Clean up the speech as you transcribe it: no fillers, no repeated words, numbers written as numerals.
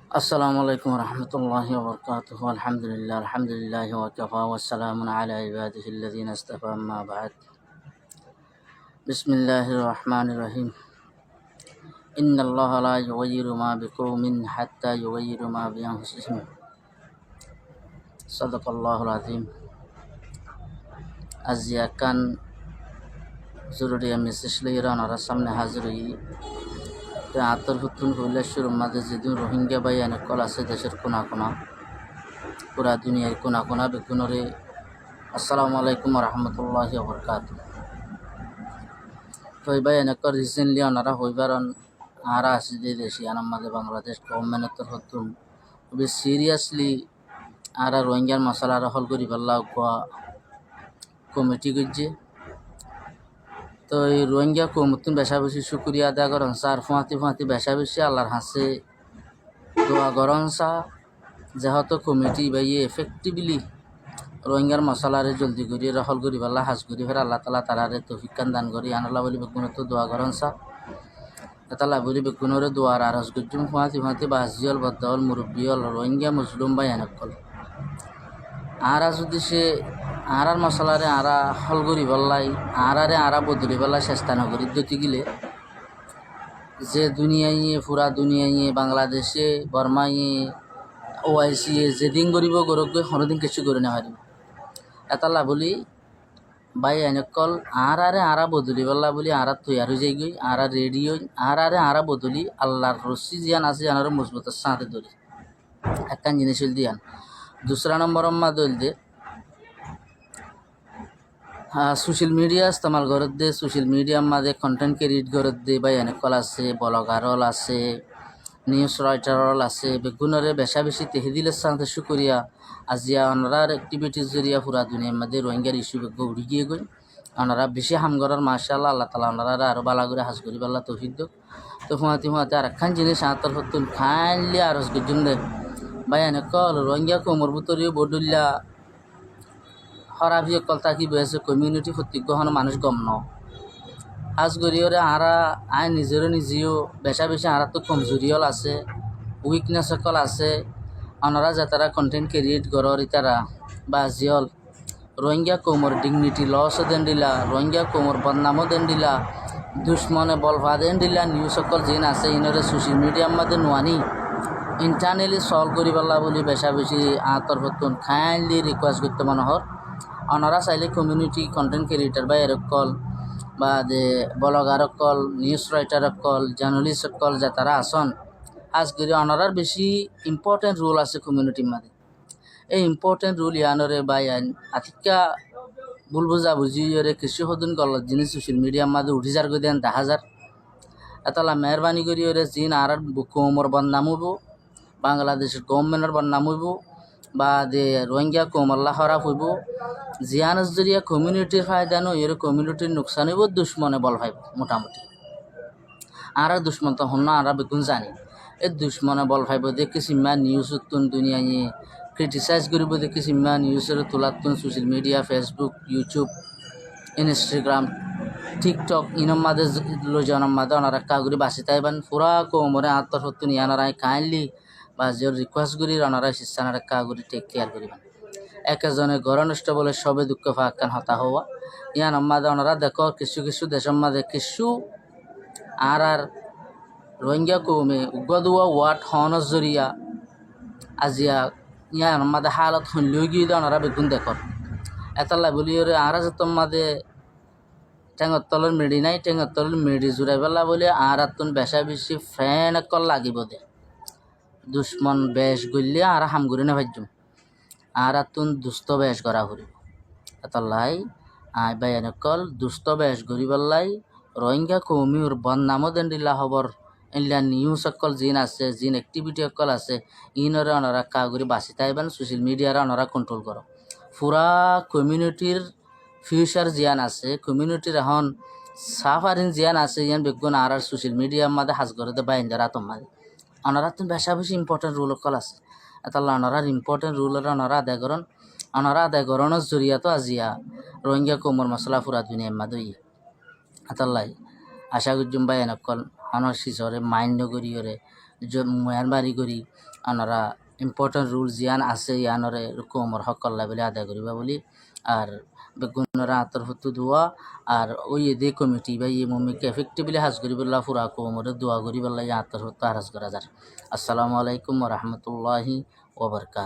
আসসালামু আলাইকুম রহমতুল্লাহি ওবরকাতুহু আলহামদুলিল্লাহি ওয়াকাফা ওয়াসসালামুন আলা ইবাদিহিল্লাযিনা ইসতাফা আম্মা বা'দ বিসমিল্লাহির রহমানির রহিম ইন্নাল্লাহা লা ইউগাইয়িরু মা বিকওমিন হাত্তা ইউগাইয়িরু মা বিআনফুসিহিম সাদাকাল্লাহুল আযীম। আজিয়াকান জরুরি মেসেজ লইরা ওনারা সামনে হাজির হই আতর হুতুন কৈলাসের মাঝে যেদিন রোহিঙ্গা বাই অনেকল আছে দেশের কোনা কোনা পুরা দুনিয়ার কোনা কোনা বেগুনরে আসসালামু আলাইকুম রহমতুল্লাহি ওবরকাতুহু। তো এই ভাই এনেকর রিসেন্টলি ওনারা হইবার আরা আছে যে দেশি আমাদের বাংলাদেশ গভর্নমেন্টের হতুন খুবই সিরিয়াসলি আর রোহিঙ্গার মশলা আর হল করি পাল্লা কমিটি করছে। তো এই রোহিঙ্গা কমতুন বেশা বেশি শুক্রিয়া আদায় করেন স্যার ফুঁয়াতি ফুঁয়াতি বেশা বেশি আল্লাহর হাসে দোয়া করেন সা যেহেতু কমিটি বাইয়ে এফেক্টিভলি রোহিঙ্গার মশলারে জলদি করি হল করি পাল্লা হাজ করি ফের আল্লাহ তালা তারারে তৌফিক দান করি আনাল্লাহ বলি বেগুন তো দোয়া করেন সা তালা বলি বেগুনরে দোয়ার আরজ গুজুম ফুঁয়াতি ফুঁয়াতি বাসিয়ল বদ্দল মুরব্বিয়ল রোহিঙ্গা মুসলিম বাই এনেকল আরা যদি সে আরার মশলারে আরা হল করি পাল্লাই আরারে আরা বদলি পাল্লাই চেষ্টা নকরি দতি গিলে যে দুনিয়াইয়ে পুরা দুনিয়াইয়ে বাংলাদেশে বর্মাইয়ে OIC যেদিন করিব গরক গৈ হরদিন কিছু করে না পারিব এতালা বলি বাই এনেকল আরারে আরা বদলি পাল্লা বলি আরা তৈয়ার হয়ে যাই গই আরা রেডি হই আরারে আরা বদলি আল্লাহর রশ্মি জিয়ান আছে জানার মজবুতের সাথে ধরি একখান জিনিস দিয়ান दूसरा नंबर अम्मा दल दे सोशल मीडिया इस्तेमाल करत दे सोशल मीडिया मादे कंटेंट क्रिएट करत दे बाय अनेकल आसे ब्लगारल आसे নিউজ রাইটারল আছে বেগুনরে বেশা বেশি তেহেদিলের সাথে শুক্রিয়া আজিয়া ওনারার অ্যাক্টিভিটিস জরিয়া পুরা দুনিয়ার মধ্যে রোহিঙ্গার ইস্যু বেগ উড়ি গিয়ে গই ওনারা বেশি হামগরার মাশাআল্লাহ আল্লাহ তালা ওনারা আরও বালা করে হাজ করি পাল্লা তৌফিক দোক তো ফুঁয়াতি ফুঁয়াতি আর একখান জিনিস আতর হতুন খাইলি আরজ গুজুম দে বাই এনেকল রোহিঙ্গা কোমর বুতরিও বডুল্লা হরাভি কলতা কি বয়েছে কমিউনিটি প্রত্যেকখন মানুষ গম ন হাজ গরিয়রে আরা আই নিজেরও নিজেও বেশা বেশি আরা তো কমজোরিয়ল আছে উইকনেস সকল আছে ওনারা যাতারা কন্টেন্ট ক্রিয়েট গড়র ইতারা বা জিয়ল রোহিঙ্গা কোমর ডিগনিটি লস দেন দিলা রোহিঙ্গা কোমর বদনামও দেন দিলা দুশ্মনে বলভা দেন দিলা নিউজ সকল জিন আছে ইনরে সোশ্যাল মিডিয়ার মধ্যে নোয়ানি ইন্টারনালি সলভ করি পাল্লা বলি বেশা বেশি আতর হতুন খাইলি রিকোয়েস্ট করতে মনোহর ওনারা চাইলে কমিউনিটি কন্টেন্ট ক্রিয়েটার বা এরকল বা যে blogger call news writer call journalist call যে তারা আসন আজ করে ওনারার বেশি ইম্পর্টেন্ট রোল আছে কমিউনিটির মধ্যে এই ইম্পর্টেন্ট রোল ইয়ানরে বা ইয়ান আতিকা ভুল বুঝা বুঝিয়ে কিছু সদন গলত জিনিস সোশ্যাল মিডিয়ার মধ্যে উঠি যার করে দেন 10,000 এতলা মেহরবানি করি জিন আর কোমর বদনাম হইব বাংলাদেশের গভর্নমেন্টের বদনাম হইব বা যে রোহিঙ্গা কোমল্লা খারাপ হইব জিয়ানস জরিয়া কমিউনিটির ফায়দা নয় এর কমিউনিটির নোকসান হইব দুশ্মনে বল ভাইব মোটামুটি আর দুশ্মন তো হন না আর বেগুন জানি এই দুশ্মনে বল ভাইব দেখি সিম্মা নিউজ উত্তুন দুনিয়ায় ক্রিটিসাইজ করিব দেখি সিম্মা নিউজের তোলাতুন social media Facebook YouTube Instagram TikTok ইনম মাদে লোজনের মাদে ওনারা কাগুরি বাসি তাইবান পুরা কোমরে আত্মর হতুন ইয়ানারাই কাইন্ডলি বা যে রিকোয়েস্ট করি ওনারা শিষ্যানার কাগুরি টেক কেয়ার করিবেন একজনে ঘর নষ্ট বলে সবে দুঃখ ফাঁকান হতা হওয়া ইয়ান মাদে ওনারা দেখো কিছু কিছু দেশের মাদে কিছু আর রোহিঙ্গা কৌমে উগদুয়া ওয়াট হনস জরিয়া আজিয়া ইয়ান মাদে হালত হইলেও গিয়ে ওনারা বেগুন দেখর এতাল্লা বলি আর যত মাদে টেঙর তলের মেডি নাই টেঙর তলের মেডি জুড়াই পেলা বলে আর তুন বেশা বেশি ফ্রেন্ড একল লাগিব দে দুশ্মন বেশ গলিয়া আর হামগুড়ি না ভাজ্যম আর তুন দুস্থ বেশ করা করিব এতলাই আই বাই এনেকল দুস্থ বেশ গরি পেলাই রোহিঙ্গা কৌমিউর বদনামও দেন দিলা খবর এনলা নিউজ সকল জিন আছে জিন অ্যাক্টিভিটি সকল আছে ইনরে ওনারা কাগুরি বাঁচি তাইবেন সোশ্যাল মিডিয়ারে ওনারা কন্ট্রোল করো পুরা কমিউনিটির ফিউচার জিয়ান আছে কমিউনিটির এখন সাফারিন জিয়ান আছে ইয়ান বেগুন আর সোশ্যাল মিডিয়ার মাঝে হাজ করে দে বাইন্দারা তোমার ওনারা তো বেশা বেশি ইম্পর্টেন্ট রোল সকল আছে এতাল্লা ওনারার ইম্পর্টেন্ট রোলের ওনারা আদায় করানোর জরিয়া তো আজিয়া রোহিঙ্গা কোমর মশলা পুরা দুনিয়ার মাদই এতাল্লাই আশা করছুম বাই এনেকল হনর শিশরে মান্য করিওরে মেহরবানি করি আনারা ইম্পর্টেন্ট রুল জিয়ান আছে ইয়ানরে রকমর হক আল্লাহ বলে আদায় করিবা বলি আর বেগুনরা আতর হতো দোয়া আর ওই এদে কমিটি বা ইয়ে মমিকে এফেক্টিভলি হাজ করিবল্লাহ ফুরা কোমরে দোয়া করিবল্লাহ আতর হতো হাজ করা যার। আসসালামু আলাইকুম ওয়া রাহমাতুল্লাহি ওয়া বারাকাতুহু।